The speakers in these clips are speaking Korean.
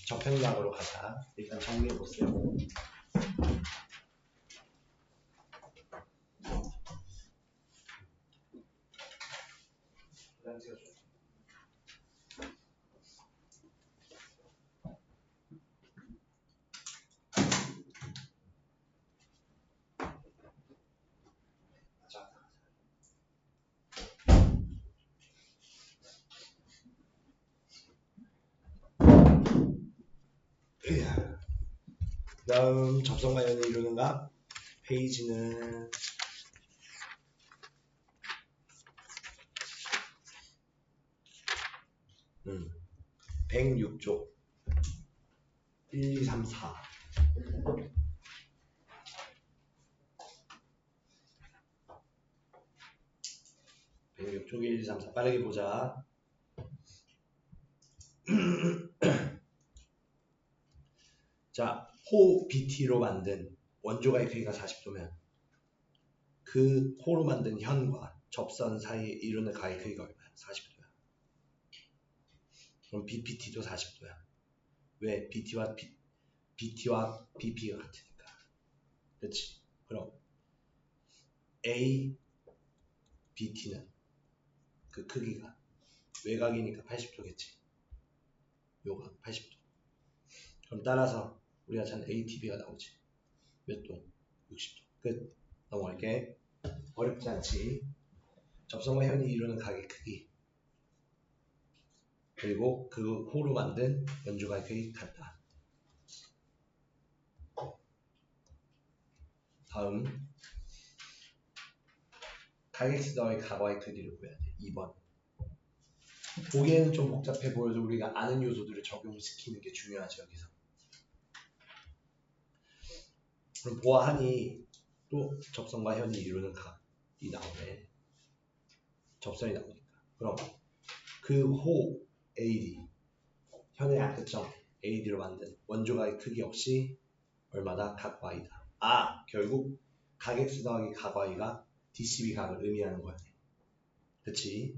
접행락으로 가자. 일단 정리해보세요. 다음 접선과 연을 이루는 각 페이지는 106쪽 1, 2, 3, 4 106쪽 1, 2, 3, 4 빠르게 보자. 자, 호 BT로 만든 원조각의 크기가 40도면 그 호로 만든 현과 접선 사이에 이루는 각의 크기가 얼마야? 40도야. 그럼 BPT도 40도야. 왜? BT와 BP가 같으니까. 그렇지? 그럼 A, BT는 그 크기가 외곽이니까 80도겠지. 요각 80도. 그럼 따라서 우리가 찾는 ATB가 나오지. 몇 도? 60도. 끝. 넘어갈게. 어렵지 않지. 접선과 현이 이루는 각의 크기 그리고 그 호로 만든 원조각의 크기 같다. 다음 각 X 더하기 각Y의 크기를 구해야 돼. 2번. 보기에는 좀 복잡해 보여도 우리가 아는 요소들을 적용시키는 게 중요하지 여기서. 그럼 보아하니 또 접선과 현이 이루는 각이 나오네. 접선이 나오니까. 그럼 그 호 AD 현의 약끝점 AD로 만든 원조각의 크기 역시 얼마다? 각 Y다. 아, 결국 각 X 더하기 각 Y가 DCB 각을 의미하는 거야. 그치?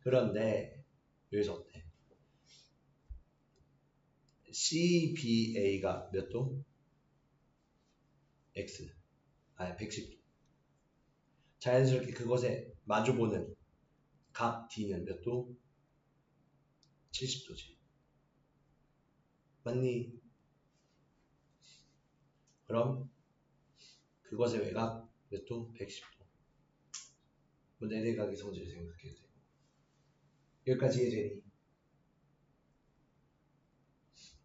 그런데 여기서 어때? CBA가 몇 도? X. 아니 110도. 자연스럽게 그것에 마주보는 각 D는 몇 도? 70도지. 맞니? 그럼 그것의 외곽 몇 도? 110도. 뭐 내대각의 성질을 생각해도 되고. 여기까지 이해되니?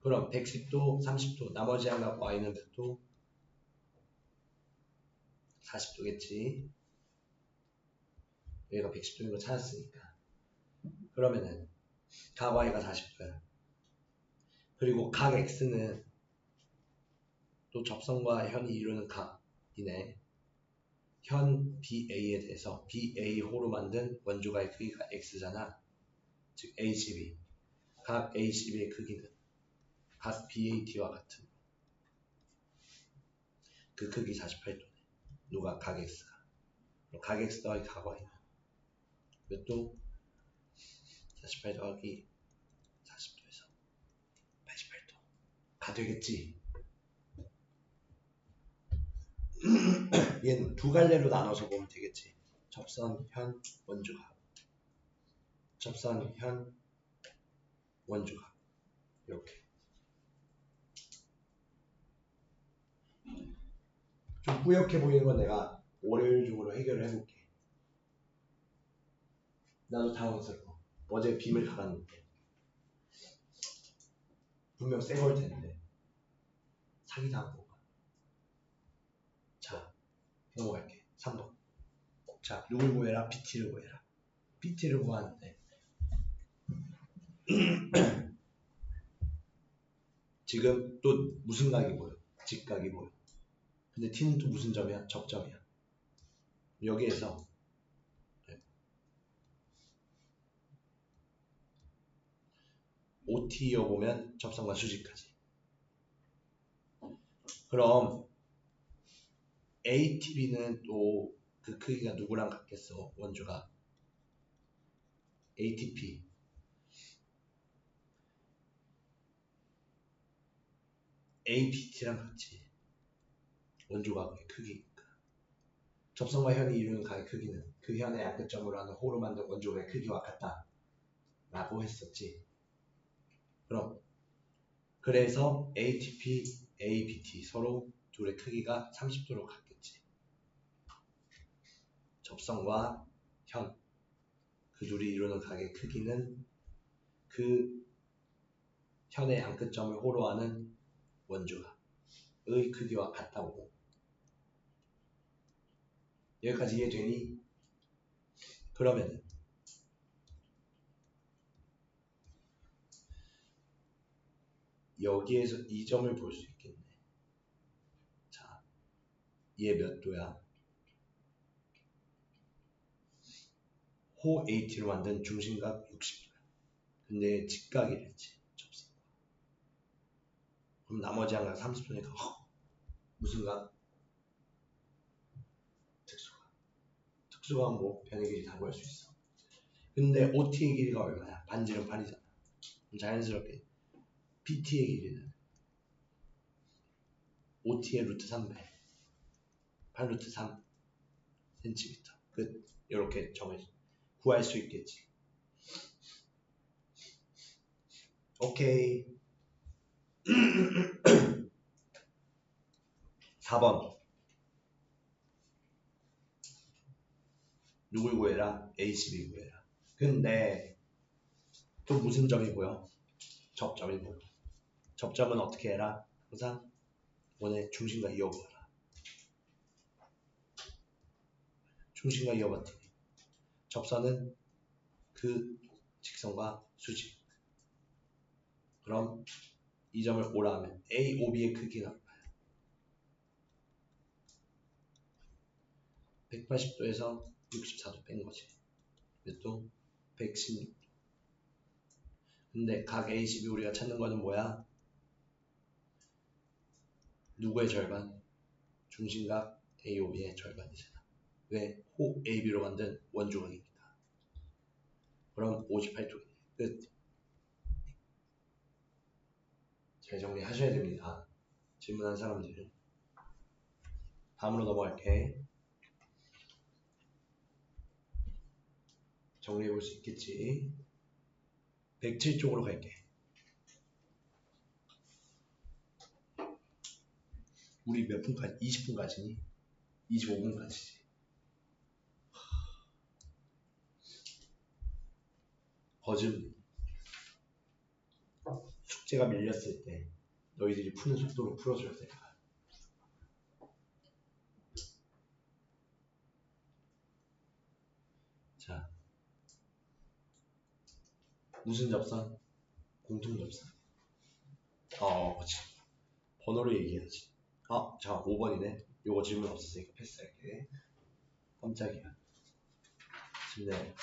그럼 110도, 30도, 나머지 한 각 Y는 몇 도? 40도겠지. 여기가 110도인 거 찾았으니까. 그러면은 각 Y가 40도야. 그리고 각 X는 또 접선과 현이 이루는 각이네. 현 BA에 대해서 BA호로 만든 원조각의 크기가 X잖아. 즉 ACB. 각 ACB의 크기는 각 BAT와 같은 그 크기 48도네. 누가? 각 X가. 각 X 더하기 각 Y는 몇 도? 48 더하기 40도에서 88도가 되겠지. 얘는 두 갈래로 나눠서 보면 되겠지. 접선, 현, 원조각. 접선, 현, 원조각. 이렇게. 좀 뿌옇게 보이는 건 내가 월요일중으로 해결을 해볼게. 나도 당황스러워. 어제 빔을 갈았는데 분명 새 걸 텐데 사기당한 건가? 자, 넘어갈게. 3번. 자, 누굴 구해라? BT를 구해라. BT를 구하는데 지금 또 무슨 각이 보여? 직각이 보여. 근데 T는 또 무슨 점이야? 접점이야. 여기에서 OT 이어보면 접선과 수직까지. 그럼 ATB는 또 그 크기가 누구랑 같겠어? 원조가 ATP APT랑 같이 원조각의 크기니까 접선과 현이 이루는 각의 크기는 그 현의 양끝점으로 하는 호로 만든 원조각의 크기와 같다 라고 했었지. 그럼 그래서 ATP, APT 서로 둘의 크기가 30도로 같겠지. 접선과 현, 그 둘이 이루는 각의 크기는 그 현의 양끝점을 호로 하는 원조각의 크기와 같다고. 여기까지 이해되니? 그러면 여기에서 이 점을 볼 수 있겠네. 자, 얘 몇 도야? 호 AT로 만든 중심각 60도야. 근데 직각이랬지. 접선과. 그럼 나머지 한 각 30도니까 무슨 각? 특수각. 특수각 뭐 변의 길이 다 구할 수 있어. 근데 OT의 길이가 얼마야? 반지름 8이잖아. 자연스럽게 PT의 길이는 OT의 루트 3배 8 루트 3 cm 끝. 이렇게 정해 구할 수 있겠지. 오케이. 4번 누굴 구해라? ACB 구해라. 근데 또 무슨 점이 보여? 접점이 보여. 접점은 어떻게 해라? 항상 원의 중심과 이어구하라. 중심과 이어봤더니 접선은 그 직선과 수직. 그럼 이 점을 오라 하면 A, OB의 크기는 얼마야? 180도에서 64도 뺀 거지. 또 116도. 근데 각 ACB 우리가 찾는 거는 뭐야? 누구의 절반? 중심각 AOB의 절반이잖아. 왜? 호 AB로 만든 원조각이니까. 그럼 58도 끝. 잘 정리하셔야 됩니다. 질문한 사람들은. 다음으로 넘어갈게. 정리해 볼 수 있겠지. 107쪽으로 갈게. 우리 몇 분까지? 20분까지니? 25분까지지. 거즘 숙제가 밀렸을 때 너희들이 푸는 속도로 풀어줘야 돼. 자, 무슨 접선? 공통 접선. 그렇지. 번호를 얘기해야지. 자, 5번이네. 요거 질문 없었으니까 패스할게. 깜짝이야. 근데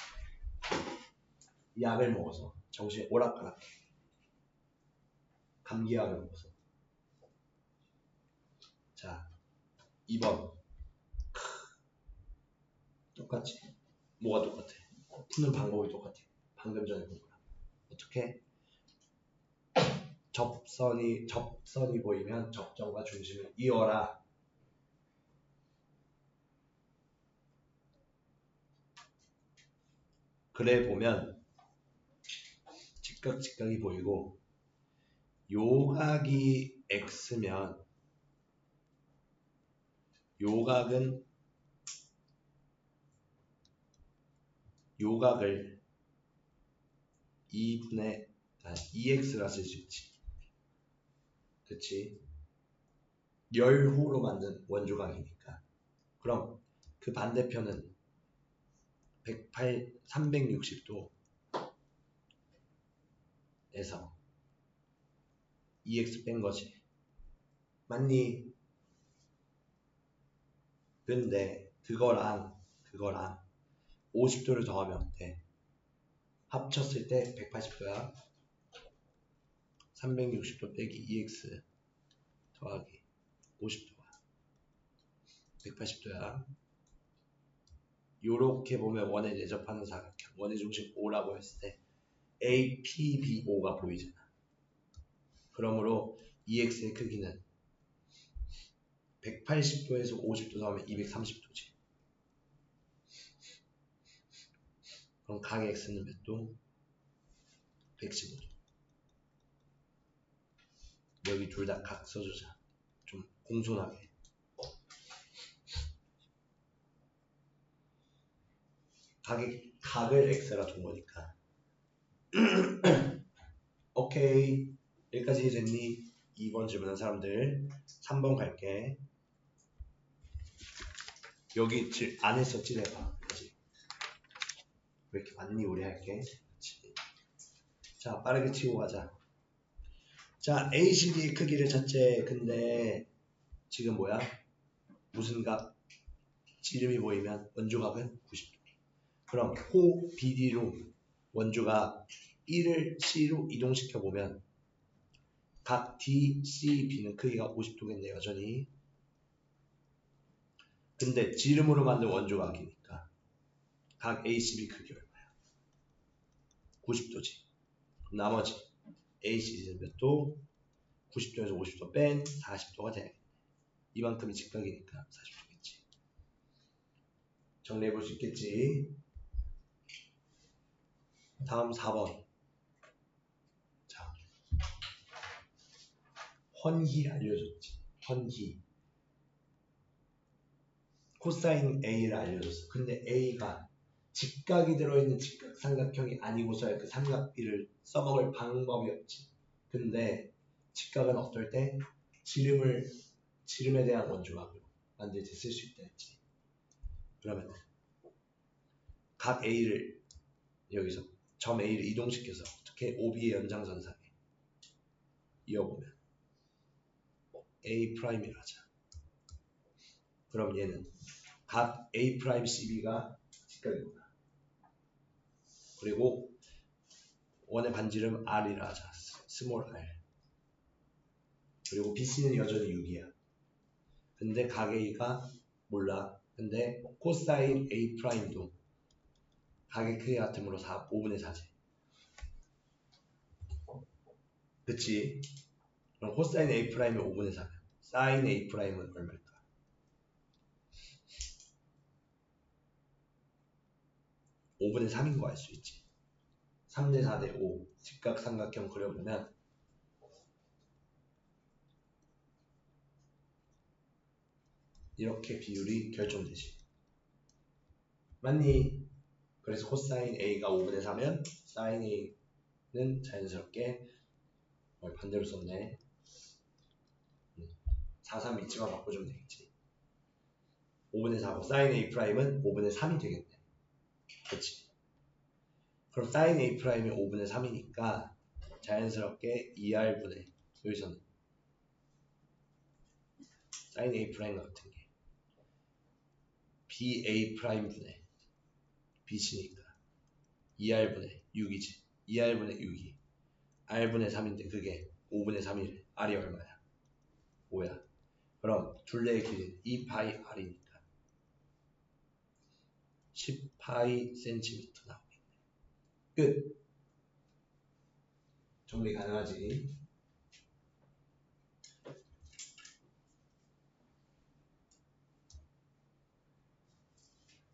약을 먹어서 정신이 오락가락해. 감기약을 먹어서. 자, 2번. 똑같지? 뭐가 똑같아? 푸는 방법이 똑같아. 방금 전에 본 거랑. 어떻게? 접선이 보이면 접점과 중심을 이어라. 그래 보면 직각이 보이고 요각이 X면 요각을 2분의 2x라 쓸 수 있지. 그치? 열호로 만든 원조각이니까. 그럼 그 반대편은 360도에서 2x 뺀 거지. 맞니? 근데 그거랑 50도를 더하면 어때? 합쳤을 때 180도야. 360도 빼기 2x 더하기 50도야. 180도야. 요렇게 보면 원에 내접하는 사각형, 원의 중심 O라고 했을 때 APBO가 보이잖아. 그러므로 EX의 크기는 180도에서 50도 더하면 230도지. 그럼 각 X는 몇 도? 115도. 여기 둘 다 각 써주자. 좀 공손하게. 각을 X라 둔 거니까. 오케이. 여기까지 됐니? 2번 질문한 사람들. 3번 갈게. 여기 안 했었지 내가. 그치? 왜 이렇게 많니? 우리 할게. 그치? 자, 빠르게 치고 가자. 자, ACD의 크기를 찾재. 근데 지금 뭐야? 무슨 각? 지름이 보이면 원주각은 90도. 그럼 호 BD로 원주각 1을 C로 이동시켜 보면 각 D, C, B는 크기가 50도겠네 여전히. 근데 지름으로 만든 원주각이니까 각 ACB 크기 얼마야? 90도지. 나머지 ACD는 몇 도? 90도에서 50도 뺀 40도가 되겠네. 이만큼이 직각이니까 40도겠지. 정리해 볼 수 있겠지. 다음 4번. 자, 헌희 알려줬지. 헌희. 코사인 A를 알려줬어. 근데 A가 직각이 들어있는 직각삼각형이 아니고서야 그 삼각 B를 써먹을 방법이 없지. 근데 직각은 어떨 때? 지름에 대한 원주각으로 만들 때 쓸 수 있다 했지. 그러면 각 A를 여기서 점 A를 이동시켜서 어떻게 OB의 연장선상에 이어보면 A'이라 하자. 그럼 얘는 각 A'CB가 직각이구나. 그리고 원의 반지름 R이라 하자. 스몰 R. 그리고 BC는 여전히 6이야. 근데 각 A가 몰라. 근데 코사인 A'도 각의 크기 같으므로 5분의 4지. 그치? 그럼 코사인 A'이 5분의 4면 사인 A'은 얼마일까? 5분의 3인 거 알 수 있지. 3대 4대 5 직각삼각형 그려보면 이렇게 비율이 결정되지. 맞니? 그래서 코사인 A가 5분의 4면 사인 A는 자연스럽게 반대로 썼네. 4, 3 위치만 바꿔주면 되겠지. 5분의 4고 사인 A'은 5분의 3이 되겠네. 그치? 그럼 사인 A'이 5분의 3이니까 자연스럽게 2R분의 여기서는 사인 A' 같은 게 BA' BC니까 2R분의 6이지. 2R분의 6이 R분의 3인데 그게 5분의 3이래. R이 얼마야? 5야. 그럼 둘레의 길이는 2파이 R이니까 10파이 cm 나오겠네. 끝. 정리 가능하지?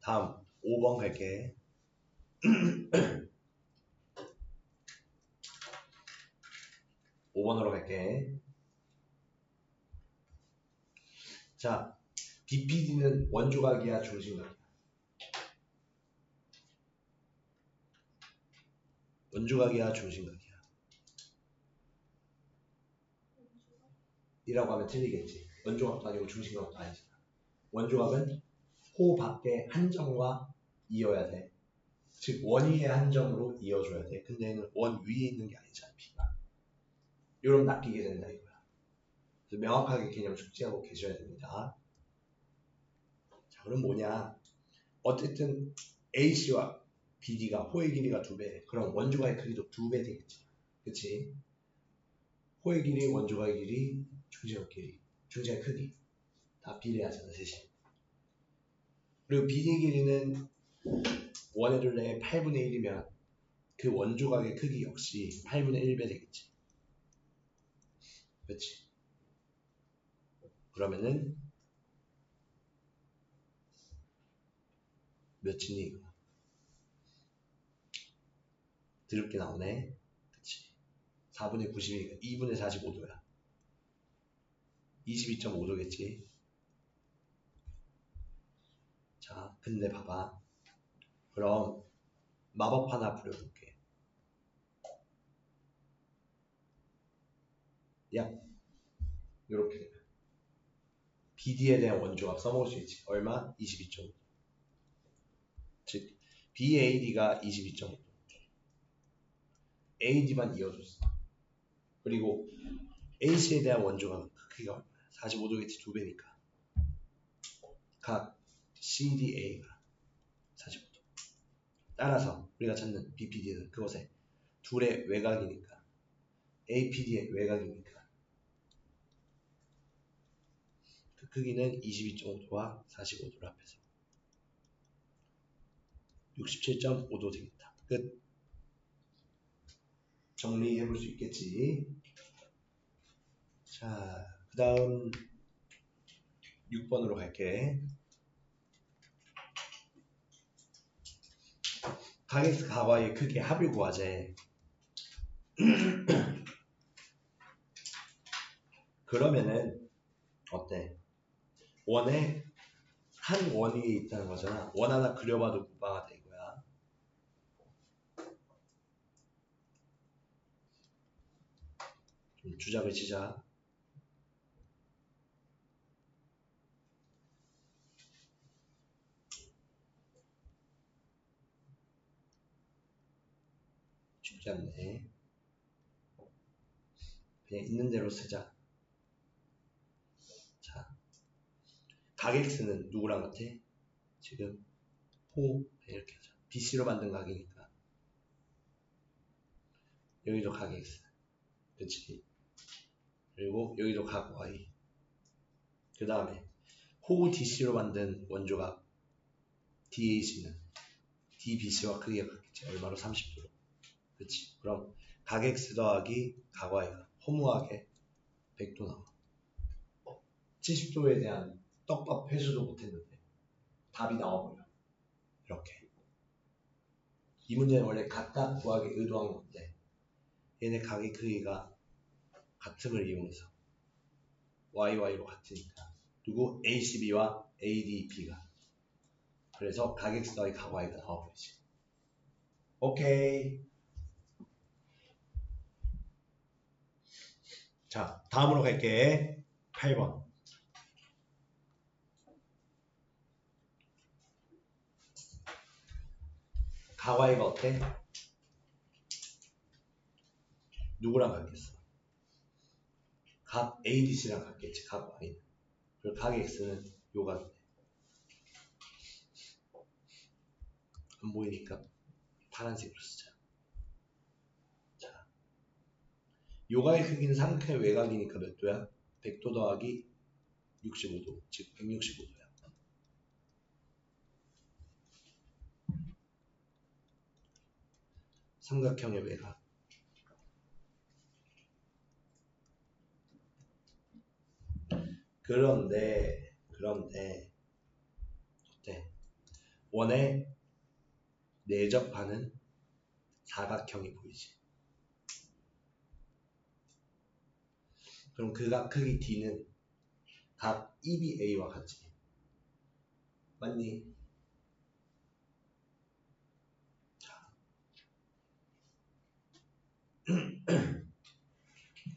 다음 5번 갈게. 5번으로 갈게. 자, BPD는 원주각이야, 중심각이야? 원주각이야, 중심각이야? 이라고 하면 틀리겠지. 원주각도 아니고 중심각도 아니잖아. 원주각은 호 밖의 한점과 이어야 돼. 즉 원 위의 한점으로 이어줘야 돼. 근데 얘는 원 위에 있는 게 아니잖아. B가. 이런 낚이게 된다 이거야. 그래서 명확하게 개념 숙지하고 계셔야 됩니다. 자, 그럼 뭐냐? 어쨌든 AC와 BD가 호의 길이가 2배. 그럼 원주각의 크기도 2배 되겠지. 그치? 호의 길이, 원주각의 길이, 중심각 길이, 중심의 크기 다 비례하잖아, 셋이. 그리고 BD 길이는 원의 둘레의 8분의 1이면 그 원주각의 크기 역시 8분의 1배 되겠지. 그치? 그러면은 몇이니 이거? 드럽게 나오네. 그치? 4분의 90이니까 2분의 45도야. 22.5도겠지? 자, 근데 봐봐. 그럼 마법 하나 부려볼게. 약 이렇게 되면 BD에 대한 원조값 써먹을 수 있지. 얼마? 22.5도. 즉 BAD가 22.5도. AD만 이어줬어. 그리고 AC에 대한 원조값 크기가 얼마야? 45도겠지. 2배니까. 각 CDA가 45도. 따라서 우리가 찾는 BPD는 그것의 둘의 외곽이니까 APD의 외곽이니까 그 크기는 22.5도와 45도를 합해서 67.5도 되겠다. 끝. 정리해 볼 수 있겠지. 자, 그 다음 6번으로 갈게. 가격수 가와의 크기 합을 구하재. 그러면은 어때? 원에 한 원이 있다는 거잖아. 원 하나 그려봐도 무방하다 이거야. 좀 주작을 치자. 쉽지 않네. 그냥 있는 대로 쓰자. 자, 가격수는 누구랑 같아? 지금 호 이렇게 하자. BC로 만든 각이니까 여기도 각 X. 그치? 그리고 여기도 각 Y. 그 다음에 호 DC로 만든 원조각 DAC는 DBC와 크기가 같겠지. 얼마로? 30도로. 그치? 그럼 각 X 더하기 각 Y가 허무하게 100도 나와. 70도에 대한 떡밥 회수도 못했는데 답이 나와버려. 이렇게. 이 문제는 원래 각각 구하기 의도한 건데 얘네 각의 크기가 같음을 이용해서 YY로 같으니까 그리고 ACB와 ADB가 그래서 각 X 더하기 각 Y가 나와버리지. 오케이. 자, 다음으로 갈게. 8번. 각 Y가 어때? 누구랑 같겠어? 각 ADC랑 같겠지. 각 Y는. 그리고 각 X는 요각이네. 안 보이니까 파란색으로 쓰자. 자, 요각의 크기는 삼각형의 외곽이니까 몇 도야? 100도 더하기 65도, 즉 165도야. 삼각형의 외곽. 그런데 어때? 원에 내접하는 사각형이 보이지. 그럼 그 각 크기 D는 각 EBA와 같지. 맞니?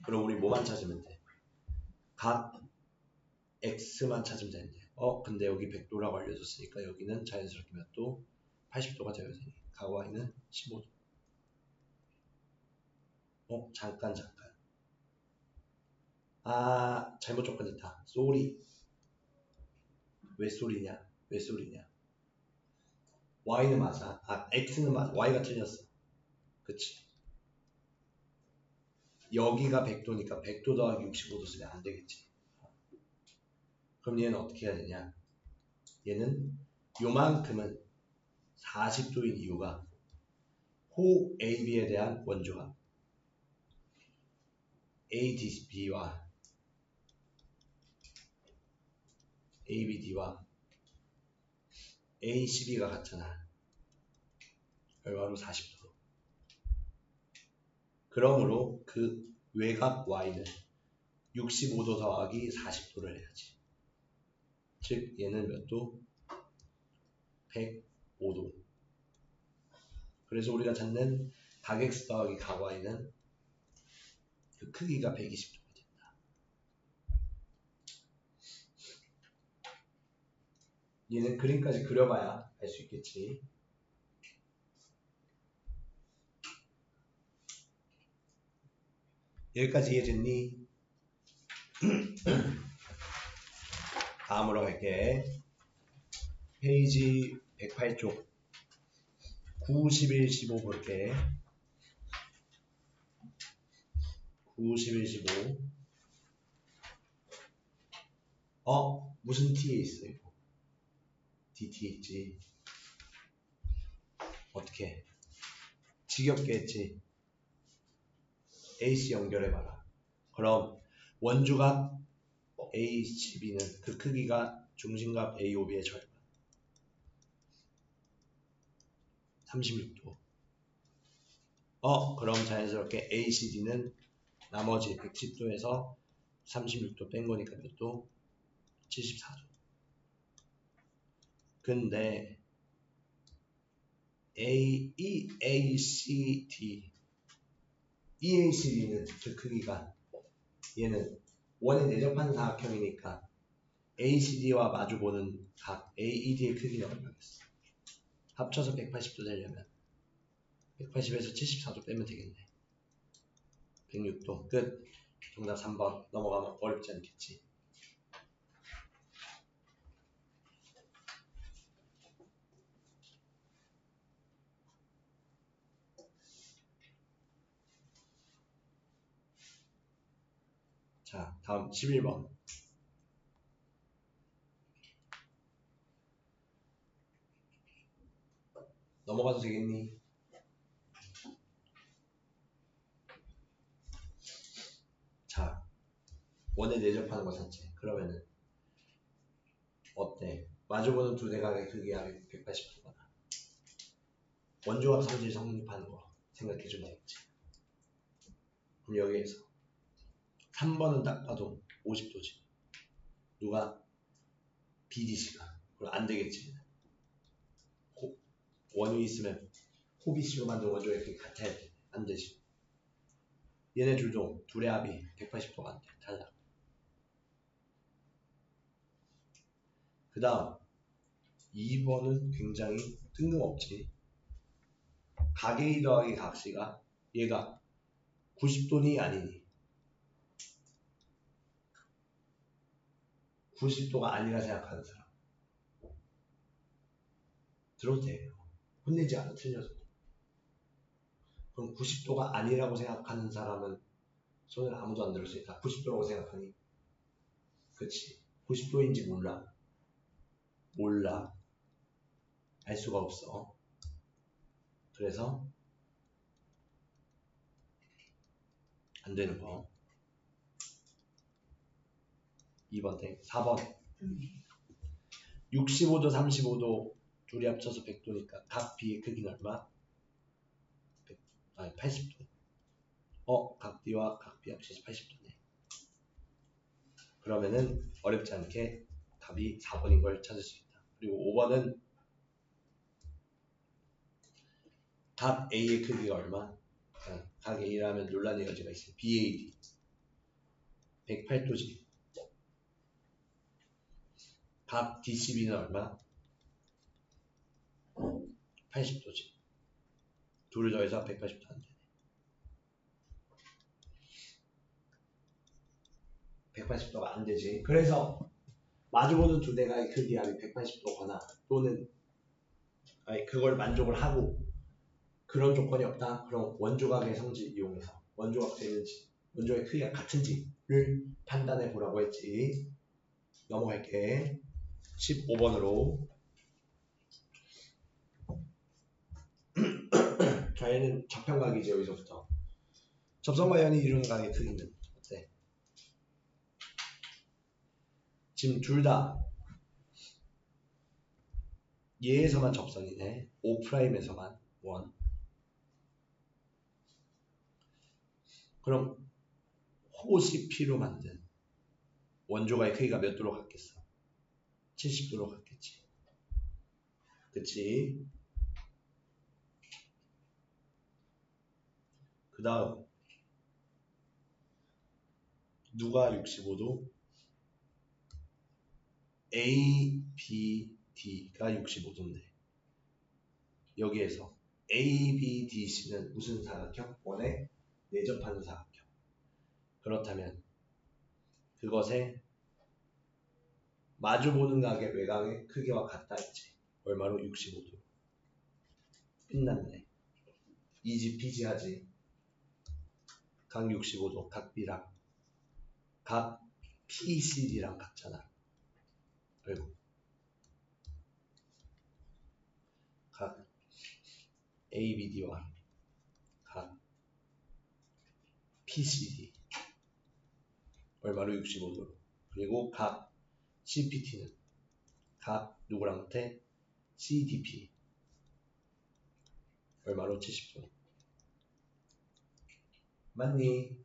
그럼 우리 뭐만 찾으면 돼? 각 X만 찾으면 되는데 근데 여기 100도라고 알려줬으니까 여기는 자연스럽게 몇 도? 80도가 되어야 되니 각 Y는 15도. 잠깐 잘못 접근했다. 쏘리. 왜 쏘리냐? Y는 맞아. X는 맞아. Y가 틀렸어. 그치? 여기가 100도니까 100도 더하기 65도 쓰면 안 되겠지. 그럼 얘는 어떻게 해야 되냐? 얘는 요만큼은 40도인 이유가 호 AB에 대한 원조각 ADB와 ABD와 ACB가 같잖아. 얼마로 40도. 그러므로 그 외곽 Y는 65도 더하기 40도를 해야지. 즉 얘는 몇 도? 105도. 그래서 우리가 찾는 각 X 더하기 각 Y는 그 크기가 120도가 된다. 얘는 그림까지 그려봐야 알 수 있겠지. 여기까지 이해됐니? 다음으로 갈게. 페이지 108쪽 9, 11, 15 볼게. 9, 11, 15 무슨 T에 있어 이거? DT에 있지. 어떻게? 지겹게 했지. AC 연결해봐라. 그럼 원주각 ACB는 그 크기가 중심각 AOB의 절반 36도. 그럼 자연스럽게 ACD는 나머지 110도에서 36도 뺀 거니까 몇 도? 74도. 근데 EACD EACD는 그 크기가 얘는 원에 내접하는 사각형이니까 ACD와 마주보는 각 AED의 크기는 얼마겠어? 합쳐서 180도 되려면 180에서 74도 빼면 되겠네. 106도. 끝. 정답 3번. 넘어가면 어렵지 않겠지. 자, 다음 11번. 넘어가도 되겠니? 자, 원에 내접하는 거 찾지. 그러면은 어때? 마주보는 두 대각의 크기가 180도거나 원조각 성질 성립하는 거 생각해주면 되겠지. 그럼 여기에서 3번은 딱 봐도 50도지. 누가? BDC가. 그럼 안 되겠지. 원이 있으면 호BC로 만든 원조의 크기 같아야 돼. 안 되지. 얘네 둘도 둘의 합이 180도가 안 돼. 달라. 그 다음 2번은 굉장히 뜬금없지. 각 A 더하기 각 C가 얘가 90도니 아니니? 90도가 아니라 생각하는 사람 들어도 돼요. 혼내지 않아. 틀려서. 그럼 90도가 아니라고 생각하는 사람은 손을 아무도 안 들었으니까 90도라고 생각하니? 그치. 90도인지 몰라. 몰라. 알 수가 없어. 그래서 안 되는 거. 2번 땡. 4번 65도 35도 둘이 합쳐서 100도니까 각 B의 크기는 얼마? 80도. 각 D와 각 B 합쳐서 80도네. 그러면은 어렵지 않게 답이 4번인 걸 찾을 수 있다. 그리고 5번은 각 A의 크기가 얼마? 각 A라면 논란의 여지가 있어요. BAD 108도지. 각 DCB는 얼마? 80도지. 둘을 더해서 180도 안 되네. 180도가 안 되지. 그래서 마주보는 두 대각의 크기 합이 180도거나 또는 그걸 만족을 하고 그런 조건이 없다. 그럼 원조각의 성질 이용해서 원조각 되는지 원조의 크기가 같은지를 판단해 보라고 했지. 넘어갈게. 15번으로 자, 얘는 접평각이지. 여기서부터 접선과 연이 이루는 각의 크기는 지금 둘 다 얘에서만 접선이네. O'에서만 1. 그럼 호CP로 만든 원조각의 크기가 몇 도로 같겠어? 70도로 같겠지. 그치? 그 다음 누가 65도? A, B, D가 65도인데 여기에서 A, B, D, C는 무슨 사각형? 원에 내접하는 사각형. 그렇다면 그것의 마주보는 각의 외곽의 크기와 같다 했지. 얼마로? 65도. 끝났네. 이지피지하지. 각 65도, 각 B랑 각 PCD랑 같잖아. 그리고 각 ABD와 각 PCD 얼마로? 65도. 그리고 각 CPT는 각 누구랑 같아? CDP 얼마로? 70도. 맞니?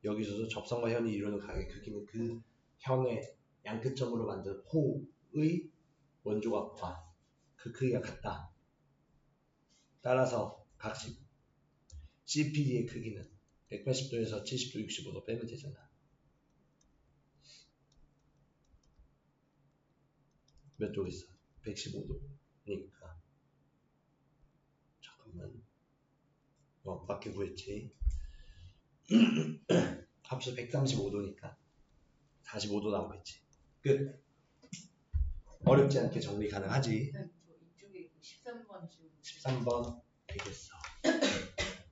여기서도 접선과 현이 이루는 각의 크기는 그 현의 양끝점으로 만든 호의 원조각과 그 크기가 같다. 따라서 각 CPD의 크기는 180도에서 70도, 65도 빼면 되잖아. 몇 도겠어? 115도니까. 잠깐만. 밖에 구했지. 합수 135도니까 45도 나오겠지. 끝. 어렵지 않게 정리 가능하지. 저 이쪽에 13번 지금 13번 되겠어.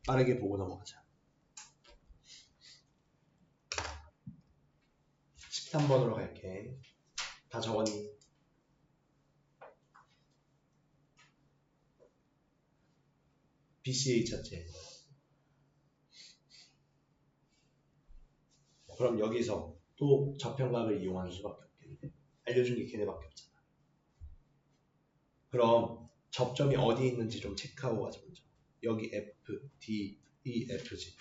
빠르게 보고 넘어가자. 13번으로 갈게. 다 적었니? BCA 찾지. 그럼 여기서 또 저평각을 이용하는 수밖에 없겠네. 알려준 게 걔네밖에 없잖아. 그럼 접점이 어디 있는지 좀 체크하고 가자 먼저. 여기 F, D, E, F지.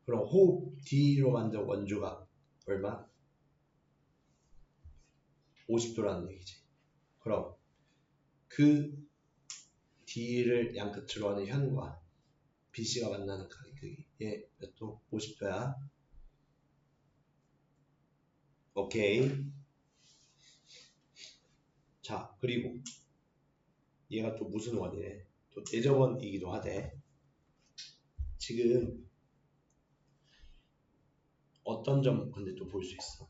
그럼 호흡 D로 만든 원조가 얼마? 50도라는 얘기지. 그럼 그 D를 양끝으로 하는 현과 BC가 만나는 각의 크기. 얘 몇 도? 50도야. 오케이. 자, 그리고 얘가 또 무슨 원이래? 또 대접원이기도 하대. 지금 어떤 점 근데 또 볼 수 있어.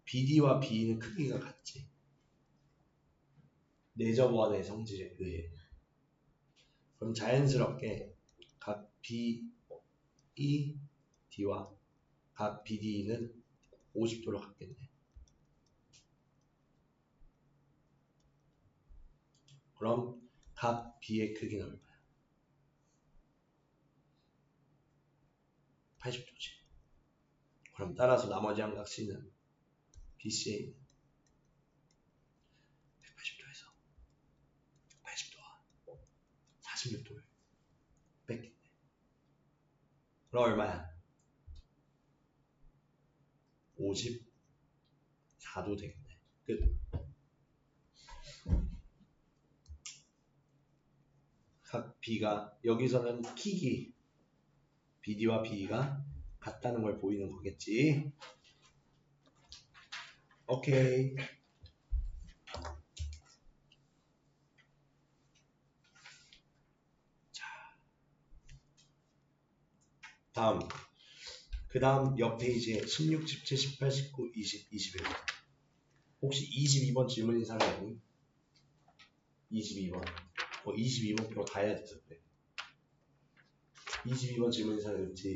BD와 BE는 크기가 같지. 내접원의 성질에 의해. 그럼 자연스럽게 각 BE, D와 각 BD는 50도로 같겠네. 그럼 각 B의 크기는 얼마야? 80도지. 그럼 따라서 나머지 한각 C는 BCA는 180도에서 80도와 46도를 뺐겠네. 그럼 얼마야? 54도 되겠네. 끝. 각 B가 여기서는 킥이 BD와 BE가 같다는 걸 보이는 거겠지. 오케이. 자, 다음. 그 다음 옆 페이지에 16, 17, 18, 19, 20, 21. 혹시 22번 질문인 사람 있니? 22번. 22번 표 다 해야 돼서 그래. 22번 질문인 사람 있지?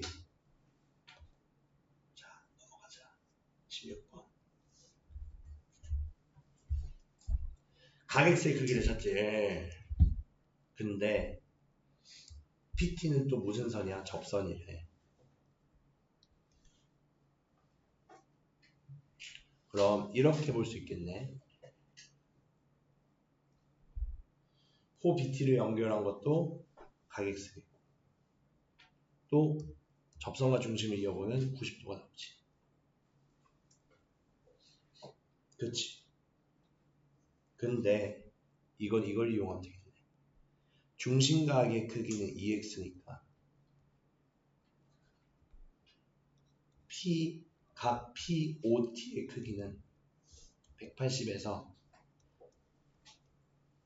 자, 넘어가자. 16번. 가객세 크기를 찾지. 근데 PT는 또 무슨 선이야? 접선이래. 그럼 이렇게 볼 수 있겠네. 호 BT를 연결한 것도 각X겠고 또 접선과 중심을 이어보면 90도가 나오지. 그치? 근데 이걸 이용하면 되겠네. 중심각의 크기는 2x니까 각 POT의 크기는 180에서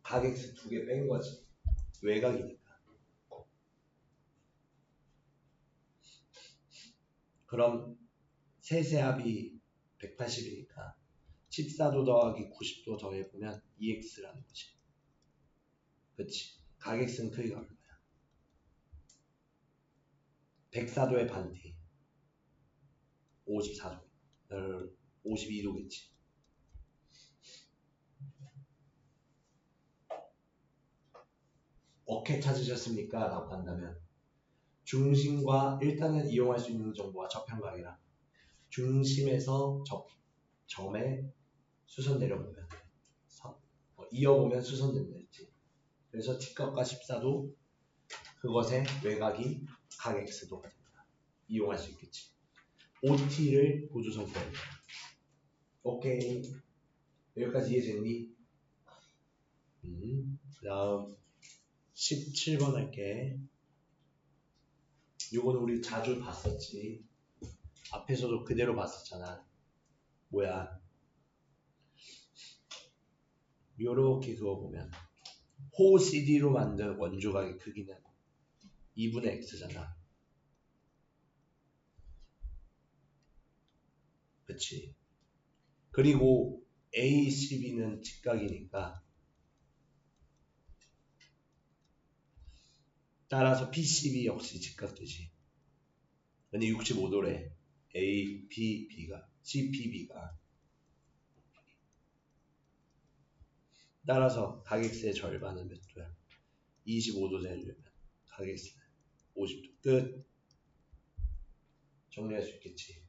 각 x 두 개 뺀 거지. 외곽이니까. 그럼 세세합이 180이니까 14도 더하기 90도 더해보면 2x라는 거지. 그치? 각 x는 크기가 얼마야? 104도의 반대 54도 52도겠지. 어떻게 찾으셨습니까? 라고 한다면 중심과 일단은 이용할 수 있는 정보가 저편각이라 중심에서 점에 수선 내려보면 이어보면 수선 된다했지. 그래서 직각과 14도 그것의 외곽이 각 x도가 된다. 이용할 수 있겠지. OT를 보조선거입니다. 오케이. 여기까지 이해됐니? 그 다음 17번 할게. 요거는 우리 자주 봤었지. 앞에서도 그대로 봤었잖아. 뭐야? 요렇게 그어보면 호 CD로 만든 원조각의 크기는 2분의 x잖아. 그치? 그리고 ACB는 직각이니까 따라서 PCB 역시 직각되지. 근데 65도래. APB가 CPB가 따라서 각 x의 절반은 몇 도야? 25도 되려면 각 x는 50도. 끝. 정리할 수 있겠지.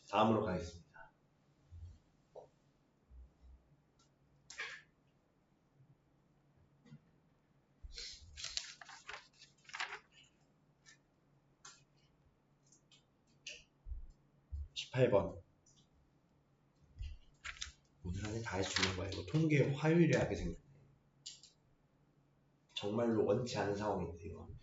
다음으로 가겠습니다. (18번) 오늘 안에 다 할 수 있는 거야. 이거 통계 화요일에 하게 생겼네. 정말로 원치 않은 상황인데 이건.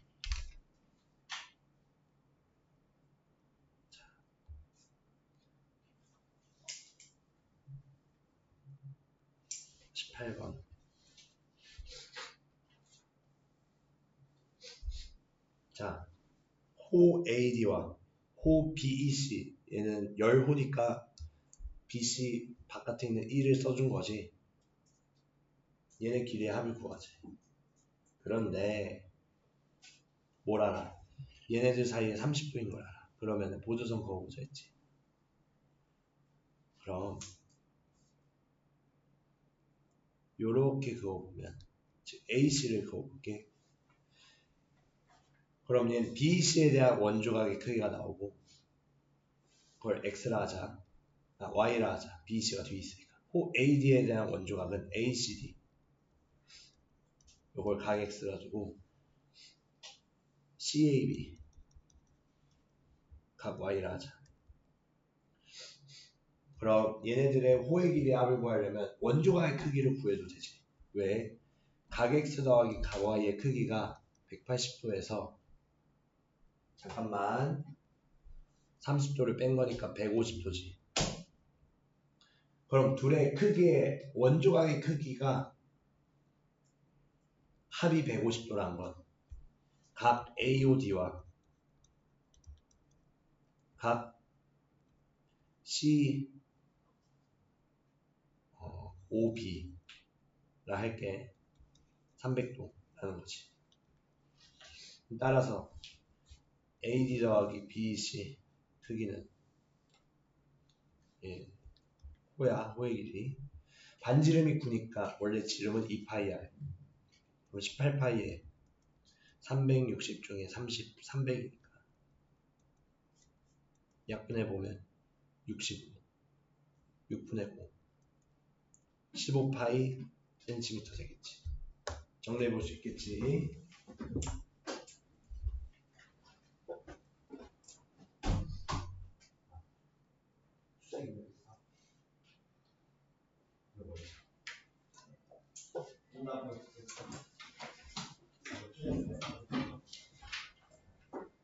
18번. 자, 호 AD와 호 BEC 얘는 열호니까 BC 바깥에 있는 1을 써준 거지. 얘네 길이의 합을 구하지. 그런데 뭘 알아? 얘네들 사이에 30도인 걸 알아. 그러면 보조선 그어보자 했지. 그럼 요렇게 그어보면 즉 AC를 그어볼게. 그럼 얘는 BC에 대한 원조각의 크기가 나오고 그걸 X라 하자. Y라 하자. BC가 뒤에 있으니까. 호 AD에 대한 원조각은 ACD. 요걸 각 X라 주고 CAB 각 Y라 하자. 그럼 얘네들의 호의 길이의 합을 구하려면 원조각의 크기를 구해도 되지. 왜? 각 X 더하기 각 Y의 크기가 180도에서 잠깐만 30도를 뺀 거니까 150도지. 그럼 둘의 크기의 원조각의 크기가 합이 150도라는 건 각 AOD와 각 OB라 할게 300도라는 거지. 따라서 AD 더하기 BC 크기는 호야, 호의 길이. 반지름이 9니까 원래 지름은 2파이야. 그럼 18파이에 360 중에 30, 300이니까 약분해보면 65, 6분의 5, 15파이 센티미터 되겠지. 정리해볼 수 있겠지.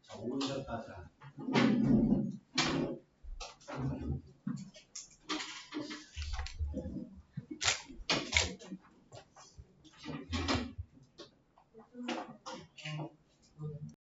자, 오른쪽 가자.